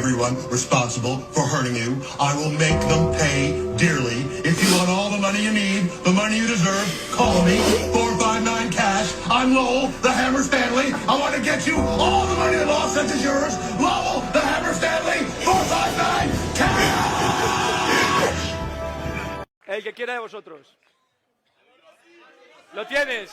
everyone responsible for hurting you. I will make them pay dearly. If you want all the money you need, the money you deserve, call me. 459 cash. I'm Lowell, the Hammer Stanley. I want to get you all the money the law says is yours. Lowell, the Hammer Stanley. 459 cash. El que quiera de vosotros. ¿Lo tienes?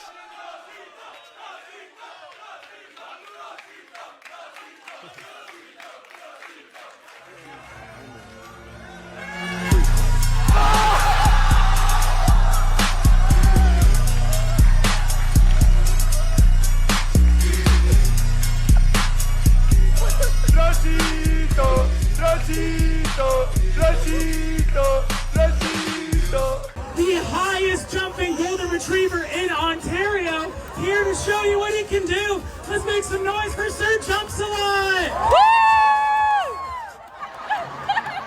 The highest jumping golden retriever in Ontario, here to show you what he can do. Let's make some noise for Sir Jumps a Lot!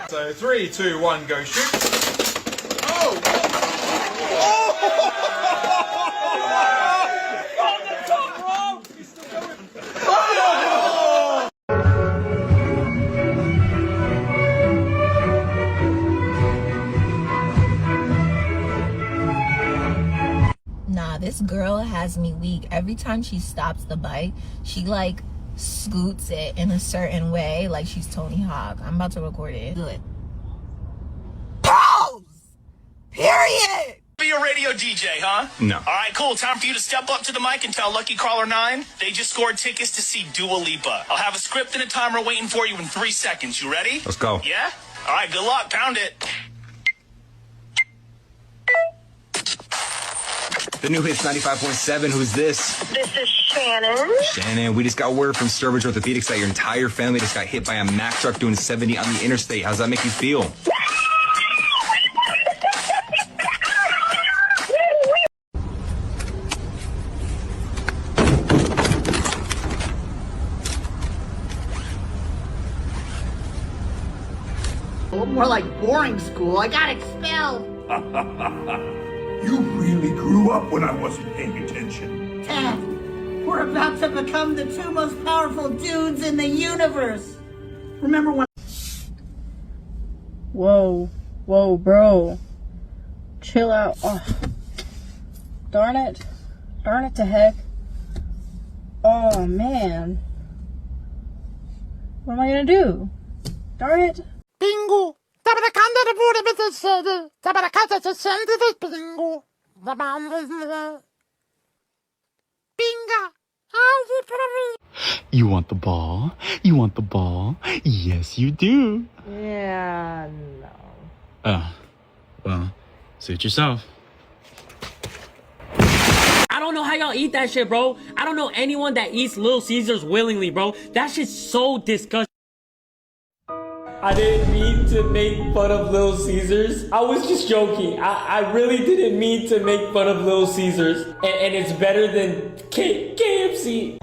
So 3, 2, 1, go shoot. Oh! Nah, this girl has me weak. Every time she stops the bike, she like scoots it in a certain way, like she's Tony Hawk. I'm about to record it. Good. Pause! Period! Be a radio DJ, huh? No. All right, cool. Time for you to step up to the mic and tell Lucky Caller 9 they just scored tickets to see Dua Lipa. I'll have a script and a timer waiting for you in 3 seconds. You ready? Let's go. Yeah? All right, good luck. Pound it. The new hit's 95.7. Who's this? This is Shannon. Shannon, we just got word from Sturbridge Orthopedics that your entire family just got hit by a Mack truck doing 70 on the interstate. How's that make you feel? More like boring school. I got expelled. You really grew up when I wasn't paying attention. Dad, we're about to become the 2 most powerful dudes in the universe. Remember when... Whoa, bro. Chill out. Oh. Darn it to heck. Oh, man. What am I gonna do? Darn it. Pingu. Pinga. You want the ball? You want the ball? Yes, you do. Yeah, no. Well, suit yourself. I don't know how y'all eat that shit, bro. I don't know anyone that eats Little Caesars willingly, bro. That shit's so disgusting. I didn't mean to make fun of Little Caesars. I was just joking. I really didn't mean to make fun of Little Caesars. And it's better than KFC.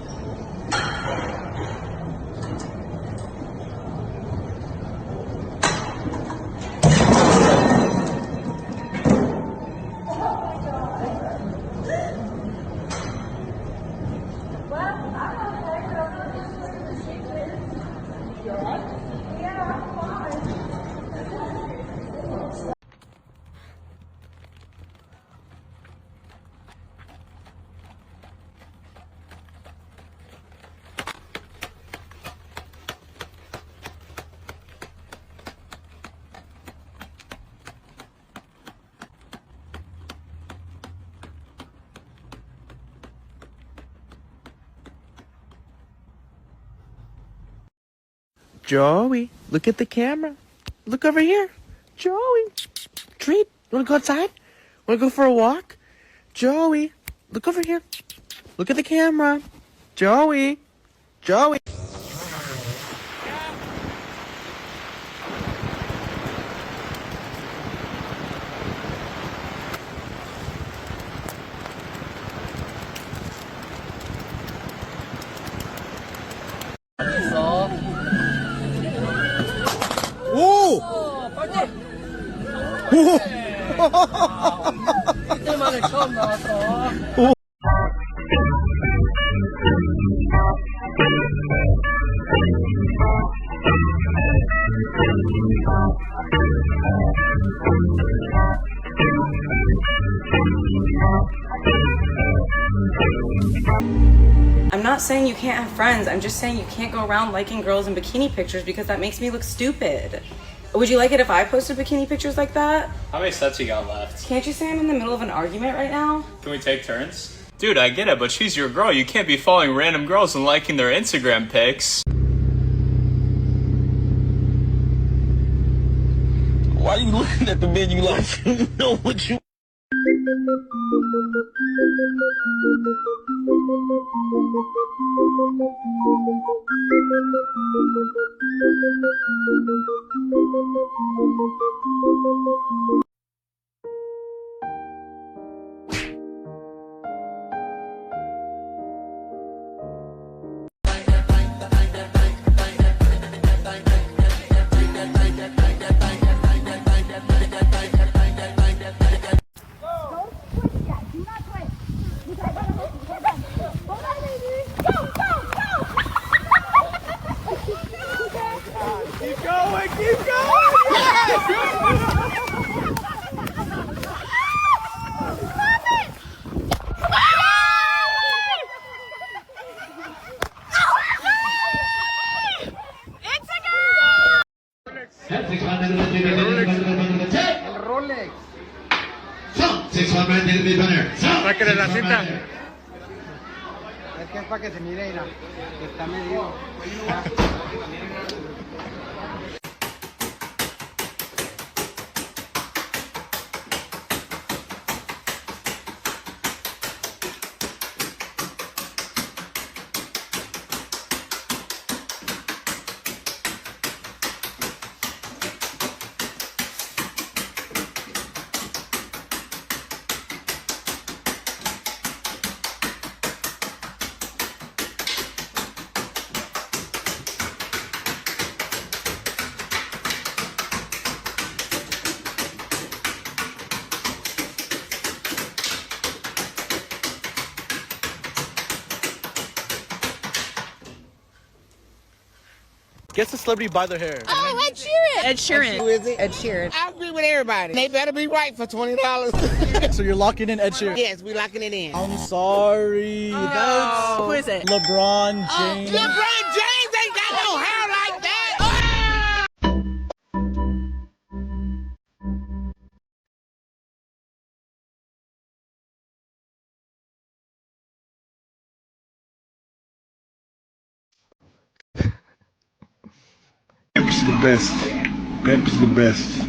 Joey, look at the camera. Look over here. Joey, treat. You wanna go outside? Wanna go for a walk? Joey, look over here. Look at the camera. Joey. not saying you can't have friends. I'm just saying you can't go around liking girls in bikini pictures because that makes me look stupid. Would you like it if I posted bikini pictures like that? How many sets you got left? Can't you say I'm in the middle of an argument right now? Can we take turns? Dude, I get it, but she's your girl. You can't be following random girls and liking their Instagram pics. Why are you looking at the menu like you know what you... Rulex. Sáquenle la cinta. Es que es para que se mire, mira, que está medio. Guess the celebrity by their hair. Oh, Ed Sheeran. Ed Sheeran. Who is it? Ed Sheeran. I agree with everybody. They better be right for $20. So you're locking in Ed Sheeran? Yes, we locking it in. I'm sorry. That's... Who is it? LeBron James. LeBron James ain't got no hair like that. Pepsi's the best. Pepsi's the best.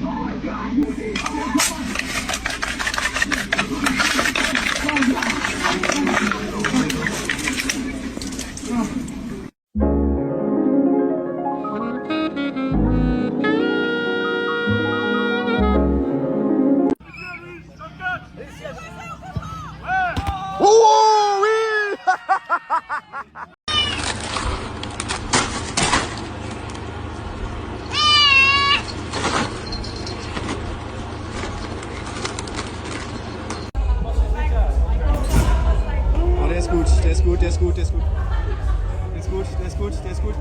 Der ist gut, der ist gut, der ist gut, der ist gut. Der ist gut, der ist gut, der ist gut.